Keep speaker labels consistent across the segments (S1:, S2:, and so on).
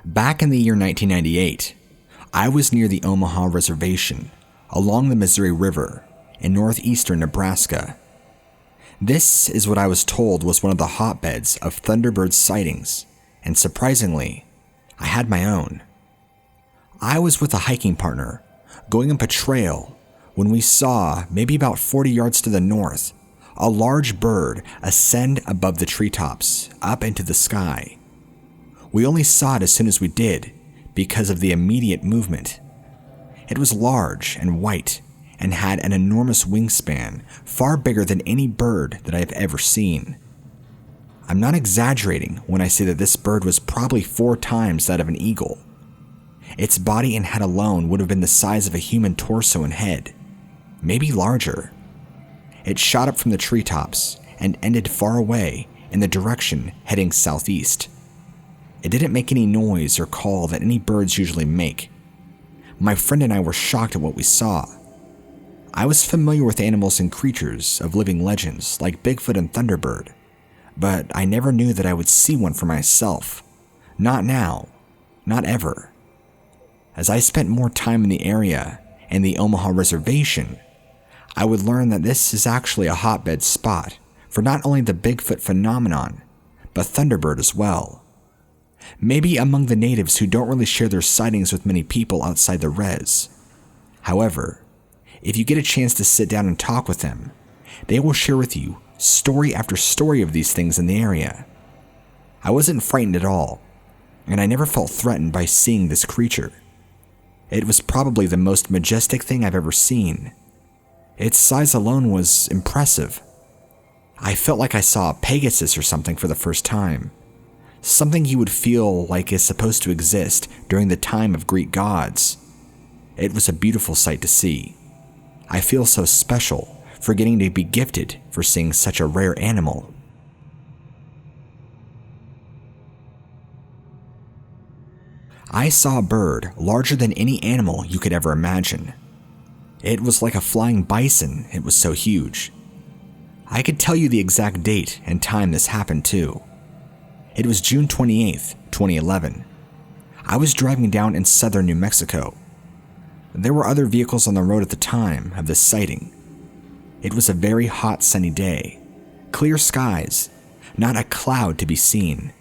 S1: Back in the year 1998, I was near the Omaha Reservation along the Missouri River in northeastern Nebraska. This is what I was told was one of the hotbeds of Thunderbird sightings, and surprisingly, I had my own. I was with a hiking partner going up a trail when we saw, maybe about 40 yards to the north, a large bird ascend above the treetops up into the sky. We only saw it as soon as we did because of the immediate movement. It was large and white and had an enormous wingspan, far bigger than any bird that I have ever seen. I'm not exaggerating when I say that this bird was probably 4 times that of an eagle. Its body and head alone would have been the size of a human torso and head, maybe larger. It shot up from the treetops and ended far away in the direction heading southeast. It didn't make any noise or call that any birds usually make. My friend and I were shocked at what we saw. I was familiar with animals and creatures of living legends like Bigfoot and Thunderbird, but I never knew that I would see one for myself. Not now, not ever. As I spent more time in the area and the Omaha Reservation, I would learn that this is actually a hotbed spot for not only the Bigfoot phenomenon, but Thunderbird as well. Maybe among the natives who don't really share their sightings with many people outside the res. However, if you get a chance to sit down and talk with them, they will share with you story after story of these things in the area. I wasn't frightened at all, and I never felt threatened by seeing this creature. It was probably the most majestic thing I've ever seen. Its size alone was impressive. I felt like I saw a Pegasus or something for the first time. Something you would feel like is supposed to exist during the time of Greek gods. It was a beautiful sight to see. I feel so special for getting to be gifted for seeing such a rare animal. I saw a bird larger than any animal you could ever imagine. It was like a flying bison, it was so huge. I could tell you the exact date and time this happened too. It was June 28th, 2011. I was driving down in southern New Mexico. There were other vehicles on the road at the time of this sighting. It was a very hot sunny day, clear skies, not a cloud to be seen.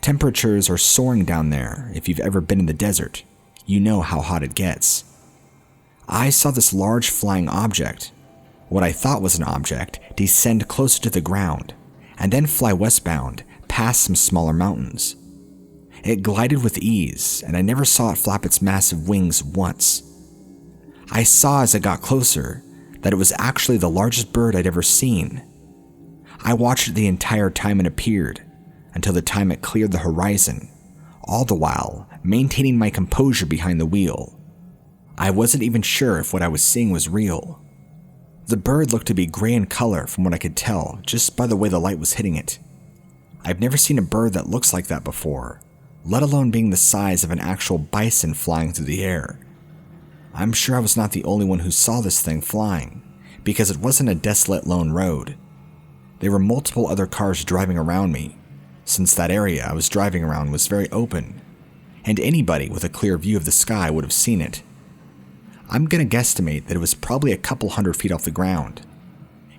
S1: Temperatures are soaring down there. If you've ever been in the desert, you know how hot it gets. I saw this large flying object, what I thought was an object, descend closer to the ground, and then fly westbound past some smaller mountains. It glided with ease, and I never saw it flap its massive wings once. I saw as it got closer that it was actually the largest bird I'd ever seen. I watched it the entire time it appeared, until the time it cleared the horizon, all the while maintaining my composure behind the wheel. I wasn't even sure if what I was seeing was real. The bird looked to be gray in color from what I could tell just by the way the light was hitting it. I've never seen a bird that looks like that before, let alone being the size of an actual bison flying through the air. I'm sure I was not the only one who saw this thing flying, because it wasn't a desolate lone road. There were multiple other cars driving around me, since that area I was driving around was very open, and anybody with a clear view of the sky would have seen it. I'm gonna guesstimate that it was probably a couple 100 feet off the ground.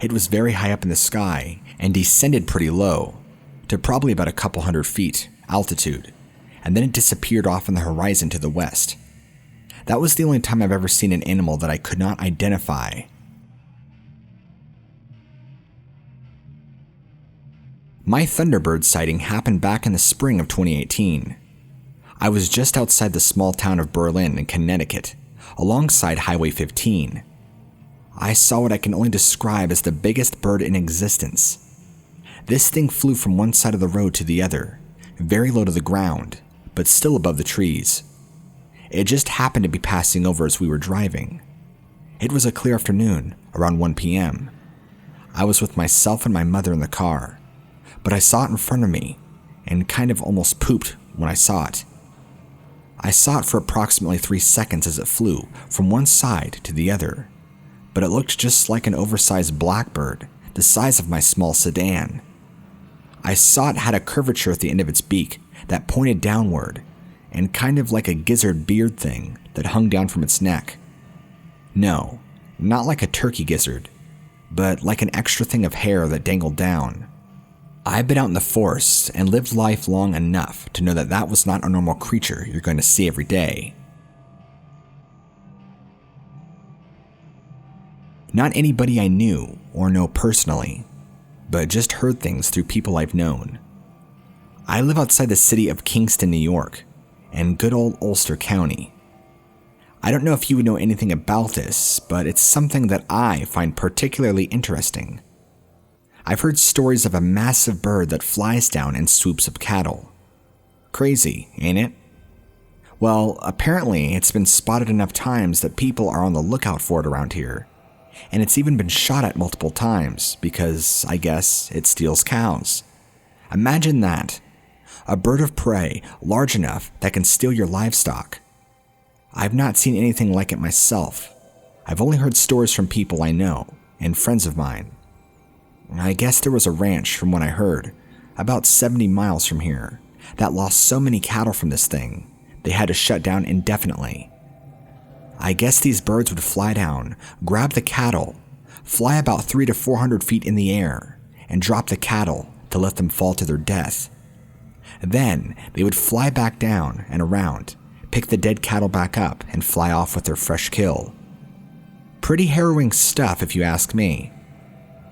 S1: It was very high up in the sky and descended pretty low, to probably about a couple 100 feet altitude, and then it disappeared off on the horizon to the west. That was the only time I've ever seen an animal that I could not identify. My Thunderbird sighting happened back in the spring of 2018. I was just outside the small town of Berlin in Connecticut, alongside Highway 15. I saw what I can only describe as the biggest bird in existence. This thing flew from one side of the road to the other, very low to the ground, but still above the trees. It just happened to be passing over as we were driving. It was a clear afternoon, around 1 p.m. I was with myself and my mother in the car, but I saw it in front of me and kind of almost pooped when I saw it. I saw it for approximately 3 seconds as it flew from one side to the other, but it looked just like an oversized blackbird, the size of my small sedan. I saw it had a curvature at the end of its beak that pointed downward, and kind of like a gizzard beard thing that hung down from its neck. No, not like a turkey gizzard, but like an extra thing of hair that dangled down. I've been out in the forest and lived life long enough to know that that was not a normal creature you're going to see every day. Not anybody I knew or know personally, but just heard things through people I've known. I live outside the city of Kingston, New York, and good old Ulster County. I don't know if you would know anything about this, but it's something that I find particularly interesting. I've heard stories of a massive bird that flies down and swoops up cattle. Crazy, ain't it? Well, apparently it's been spotted enough times that people are on the lookout for it around here, and it's even been shot at multiple times because, I guess, it steals cows. Imagine that. A bird of prey large enough that can steal your livestock. I've not seen anything like it myself. I've only heard stories from people I know and friends of mine. I guess there was a ranch, from what I heard, about 70 miles from here, that lost so many cattle from this thing, they had to shut down indefinitely. I guess these birds would fly down, grab the cattle, fly about 300 to 400 feet in the air, and drop the cattle to let them fall to their death. Then they would fly back down and around, pick the dead cattle back up, and fly off with their fresh kill. Pretty harrowing stuff if you ask me.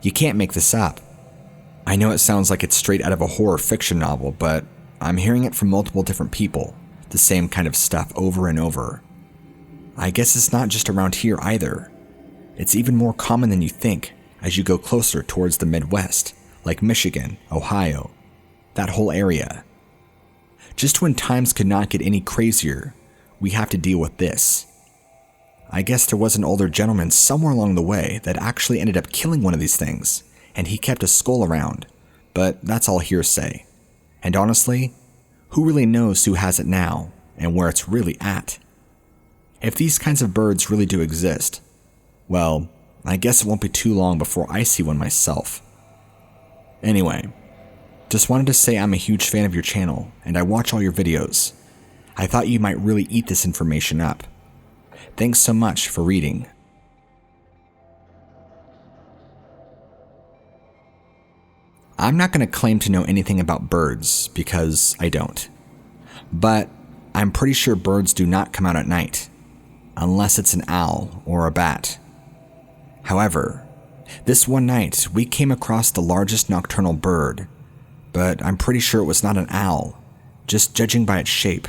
S1: You can't make this up. I know it sounds like it's straight out of a horror fiction novel, but I'm hearing it from multiple different people, the same kind of stuff over and over. I guess it's not just around here either. It's even more common than you think as you go closer towards the Midwest, like Michigan, Ohio, that whole area. Just when times could not get any crazier, we have to deal with this. I guess there was an older gentleman somewhere along the way that actually ended up killing one of these things, and he kept a skull around, but that's all hearsay. And honestly, who really knows who has it now and where it's really at? If these kinds of birds really do exist, well, I guess it won't be too long before I see one myself. Anyway, just wanted to say I'm a huge fan of your channel, and I watch all your videos. I thought you might really eat this information up. Thanks so much for reading. I'm not going to claim to know anything about birds because I don't. But I'm pretty sure birds do not come out at night, unless it's an owl or a bat. However, this one night we came across the largest nocturnal bird, but I'm pretty sure it was not an owl, just judging by its shape.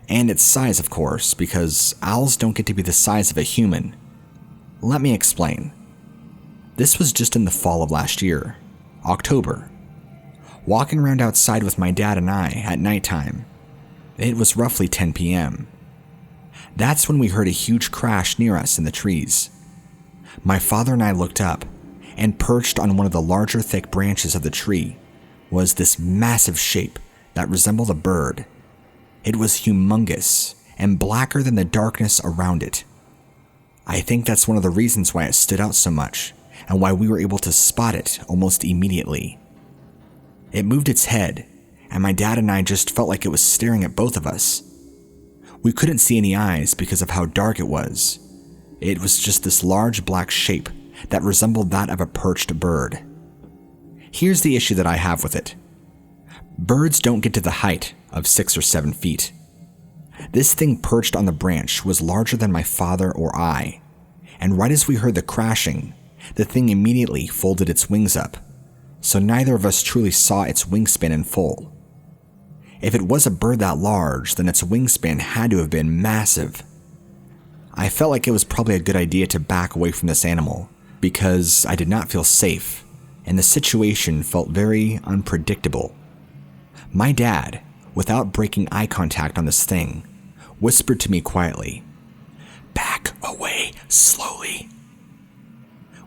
S1: And its size, of course, because owls don't get to be the size of a human. Let me explain. This was just in the fall of last year, October. Walking around outside with my dad and I at nighttime. It was roughly 10 p.m. That's when we heard a huge crash near us in the trees. My father and I looked up, and perched on one of the larger thick branches of the tree was this massive shape that resembled a bird. It was humongous and blacker than the darkness around it. I think that's one of the reasons why it stood out so much and why we were able to spot it almost immediately. It moved its head, and my dad and I just felt like it was staring at both of us. We couldn't see any eyes because of how dark it was. It was just this large black shape that resembled that of a perched bird. Here's the issue that I have with it. Birds don't get to the height of 6 or 7 feet. This thing perched on the branch was larger than my father or I, and right as we heard the crashing, the thing immediately folded its wings up, so neither of us truly saw its wingspan in full. If it was a bird that large, then its wingspan had to have been massive. I felt like it was probably a good idea to back away from this animal, because I did not feel safe, and the situation felt very unpredictable. My dad, without breaking eye contact on this thing, whispered to me quietly, "Back away slowly."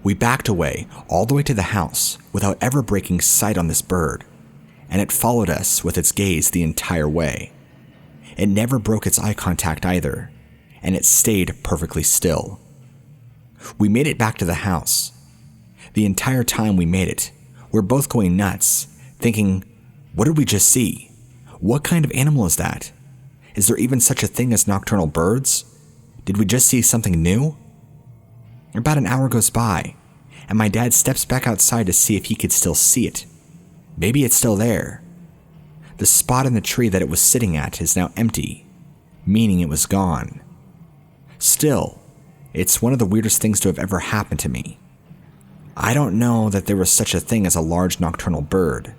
S1: We backed away all the way to the house without ever breaking sight on this bird, and it followed us with its gaze the entire way. It never broke its eye contact either, and it stayed perfectly still. We made it back to the house. The entire time we made it, we're both going nuts, thinking, what did we just see? What kind of animal is that? Is there even such a thing as nocturnal birds? Did we just see something new? About an hour goes by, and my dad steps back outside to see if he could still see it. Maybe it's still there. The spot in the tree that it was sitting at is now empty, meaning it was gone. Still, it's one of the weirdest things to have ever happened to me. I don't know that there was such a thing as a large nocturnal bird,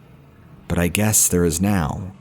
S1: but I guess there is now.